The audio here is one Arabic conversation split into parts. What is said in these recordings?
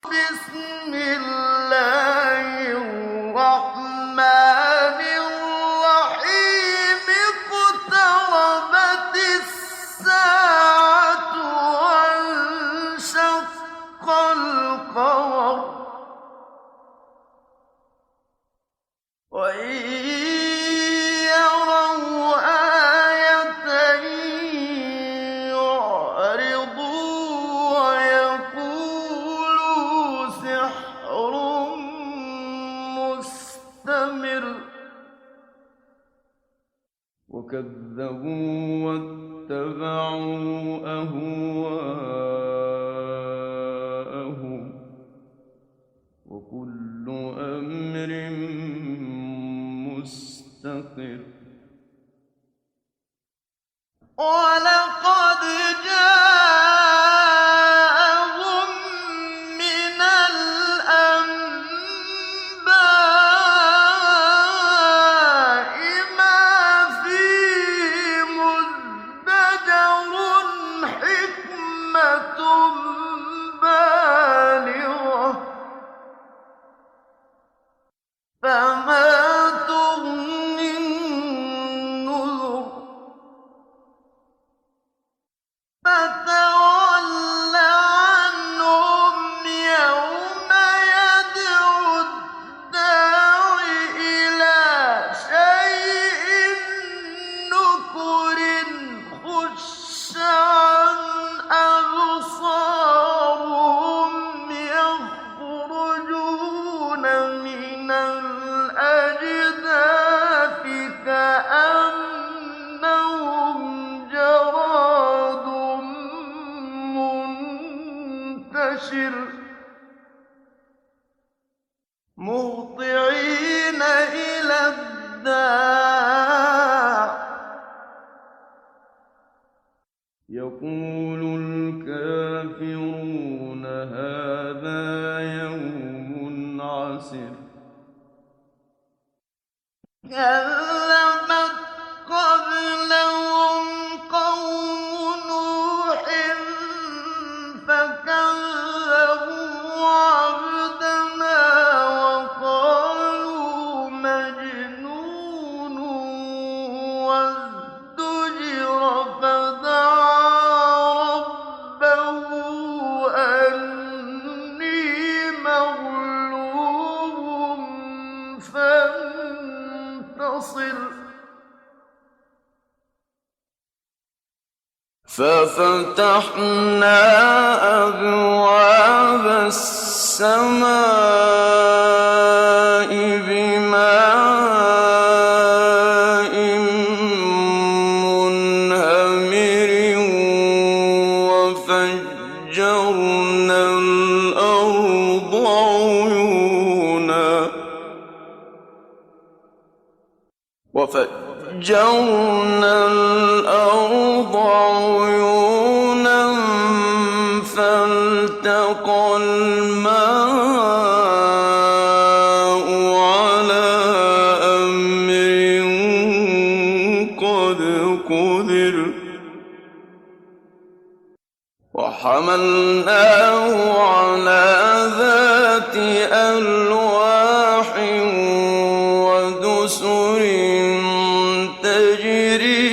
بسم الله الرحمن الرحيم اقتربت الساعة وانشق القمر وإن يروا آية يعرضوا ويقولوا سحر مستمر وكذبوا واتبعوا أهواءهم وكل أمر مستقر ولقد جاءهم من الأنباء ما فيه مزدجر حكمة بالغة فما تغني النذر فتول عنهم يوم يدعو الداع إلى شيء نكر خش عن أبصارهم يخرجون من الأجداث كأنهم جراد منتشر مهطعين إلى الداع يقول الكافرون هذا يوم عسر كذبت قبلهم قوم نوح فكذبوا عبدنا وقالوا مجنون وازدجر فدعا ربه أني مغلوب فانتصر ففتحنا أبواب السماء بماء منهمر وفجرنا الأرض عيونا فالتقى الماء على أمر قد قدر وحملناه على ذات ألواح ودسر تجري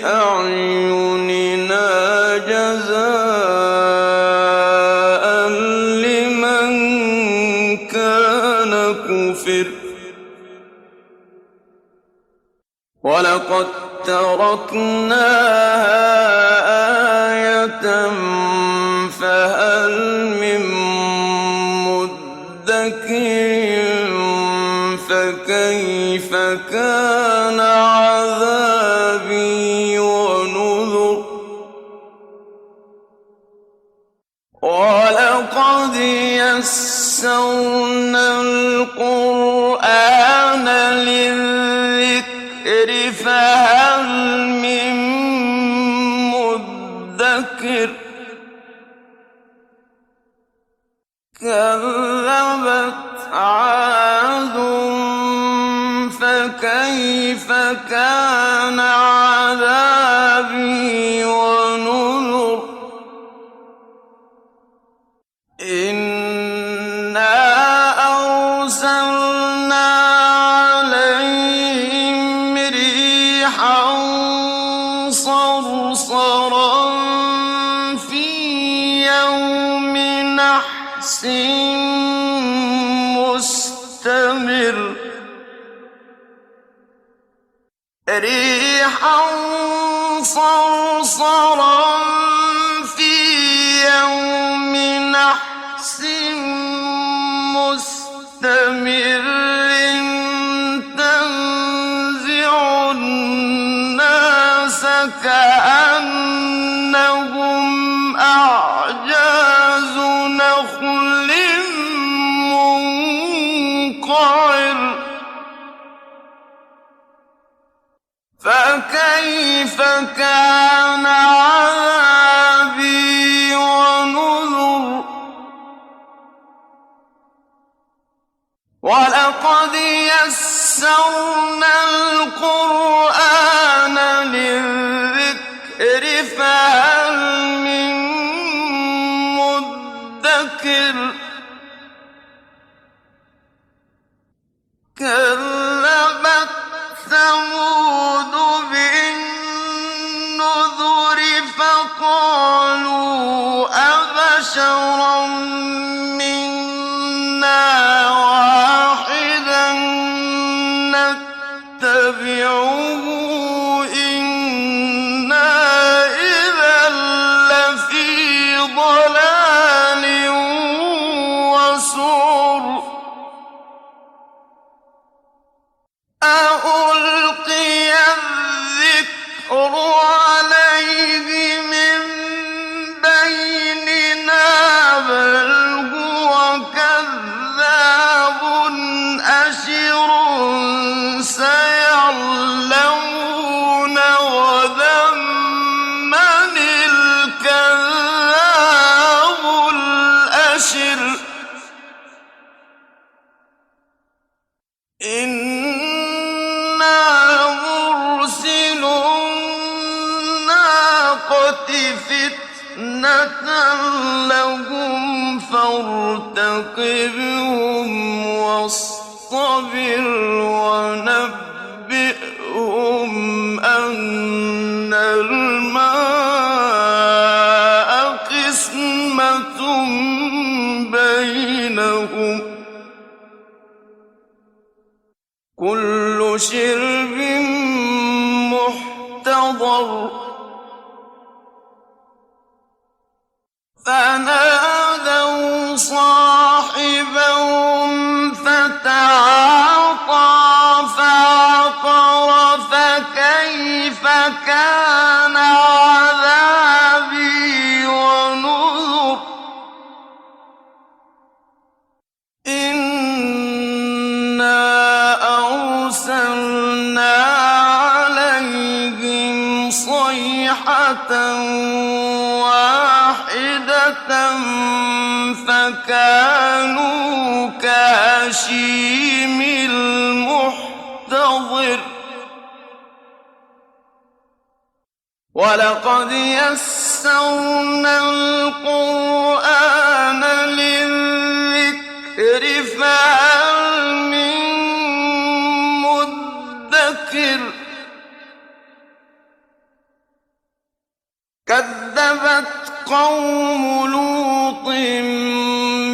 بأعيننا جزاء لمن كان كفر ولقد تركناها آية فهل من مدكر فكيف كان عذابي ونذر ولقد يسرنا القرآن للذكر فهل من مدكر كذبت عاد فكيف كان عذابي ونذر يوم نحس مستمر ريحا صرصرا في يوم نحس مستمر تنزع الناس كأنهم أعجاز نخل منقعر فكيف كان عذابي ونذر ولقد يسرنا القرآن للذكر فهل من مدكر كذبت ثمود بالنذر فقالوا أبشرا منا واحدا نتبعه إنا إذا لفي ضلال وسعر أألقي الذكر عليه من بيننا بل هو كذاب أشر سيعلمون غدا من الكذاب الأشر مرسل الناقة فتنة لهم فارتقبهم واصطبر ونبئهم أن الماء قسمة بينهم كل شرب محتضر فنادوا صاحبهم فتعاطى فعقر فكيف كان عذابي ونذر أرسلنا عليهم صيحة واحدة فكانوا كهشيم المحتضر ولقد يسرنا القرآن للذكر فهل من مدكر كذبت قوم لوط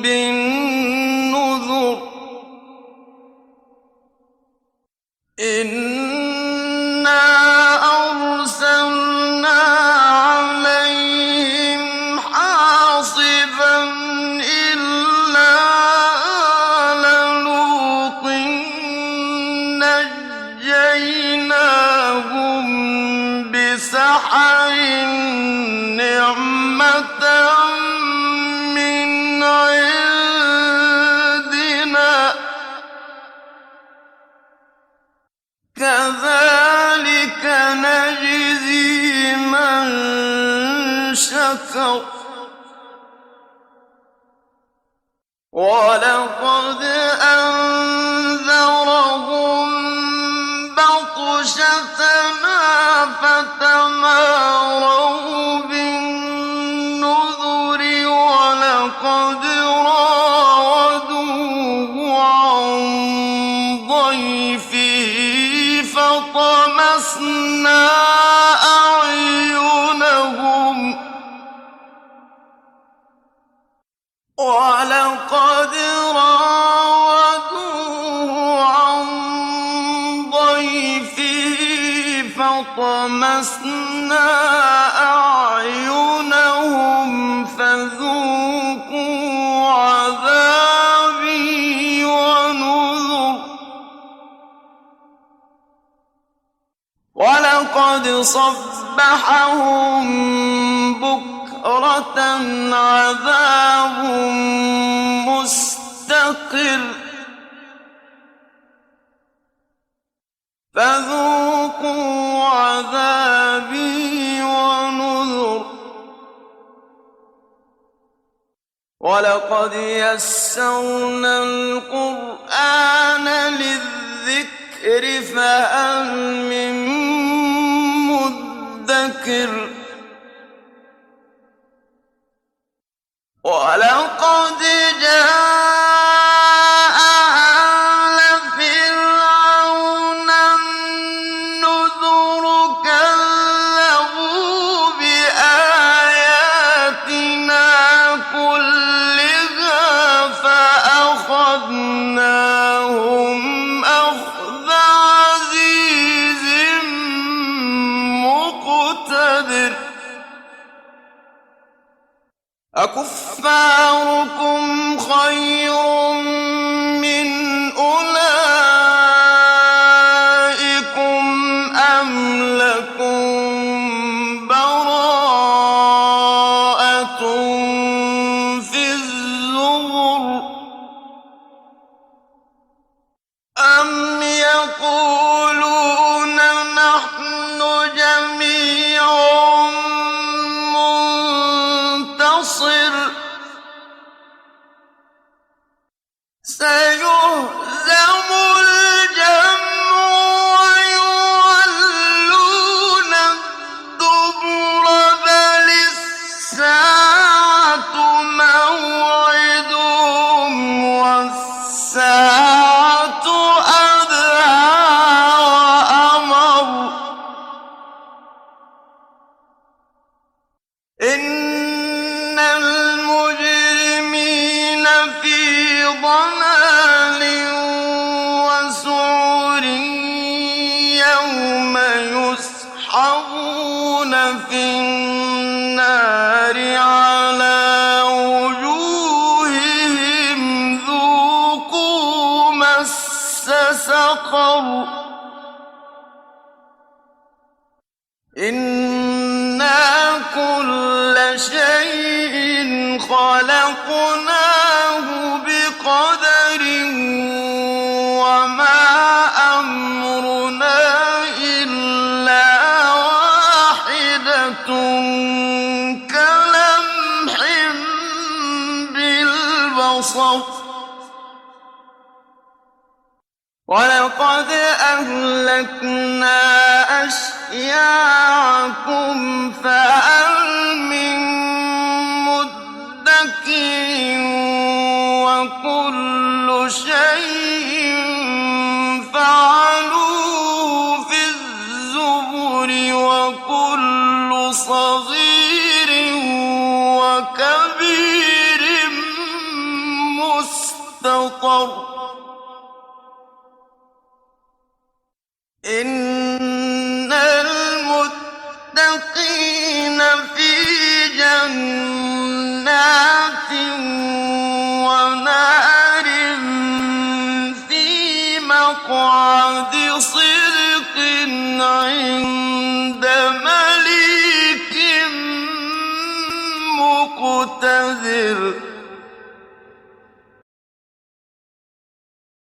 بالنذر إنا أرسلنا عليهم حاصبا إلا آل لوط نجيناهم بسحر نعمة من عندنا كذلك نجزي من شكر ولقد أنذرهم بطشتنا فتماروا بالنذر ولقد راودوه عن ضيفه فطمسنا أعينهم وَلَقَدْ رَاوَدُوهُ عَن ضَيْفِهِ فَطَمَسْنَا أَعْيُنَهُمْ فَذُوقُوا عَذَابِي وَنُذُرِ وَلَقَدْ صَبَّحَهُم بُكْرَةً عَذَابٌ مُّسْتَقِرٌّ فَذُوقُوا عَذَابِي وَنُذُرِ وَلَقَدْ يَسَّرْنَا الْقُرْآنَ لِلذِّكْرِ فَهَلْ مِن مُّدَّكِرٍ وَلَقَدْ جَاءَ آلَ فِرْعَوْنَ النُّذُرُ كَذَّبُوا بِآيَاتِنَا كُلِّهَا فَأَخَذْنَاهُمْ أَخْذَ عَزِيزٍ مُّقْتَدِرٍ أَكُفَّارُكُمْ خَيْرٌ مِّنْ أُولَٰئِكُمْ أَمْ لَكُم بَرَاءَةٌ فِي الزُّبُرِ أَمْ يَقُولُونَ نَحْنُ جَمِيعٌ مُّنتَصِرٌ سَيُهْزَمُ الْجَمْعُ وَيُوَلُّونَ الدُّبُرَ بَلِ السَّاعَةُ مَوْعِدُهُمْ وَالسَّاعَةُ أَدْهَىٰ وَأَمَرُّ إِنَّ الْمُجْرِمِينَ فِي ضَلَالٍ وَسُعُرٍ يَوْمَ يُسْحَبُونَ فِي النَّارِ عَلَىٰ وُجُوهِهِمْ ذُوقُوا مَسَّ سَقَرَ إِنَّا كُلَّ شَيْءٍ خَلَقْنَاهُ بِقَدَرٍ وَمَا أَمْرُنَا إِلَّا وَاحِدَةٌ كَلَمْحٍ بِالْبَصَرِ وَلَقَدْ أَهْلَكْنَا أَشْيَاعَكُمْ فَهَلْ مِن مُّدَّكِرٍ وَكُلُّ شَيْءٍ فَعَلُوهُ فِي الزُّبُرِ وَكُلُّ صَغِيرٍ وَكَبِيرٍ مُّسْتَطَرٌ إِنَّ الْمُتَّقِينَ فِي جَنَّاتٍ وَنَهَرٍ فِي مَقْعَدِ صِدْقٍ عِندَ مَلِيكٍ مُّقْتَدِرٍ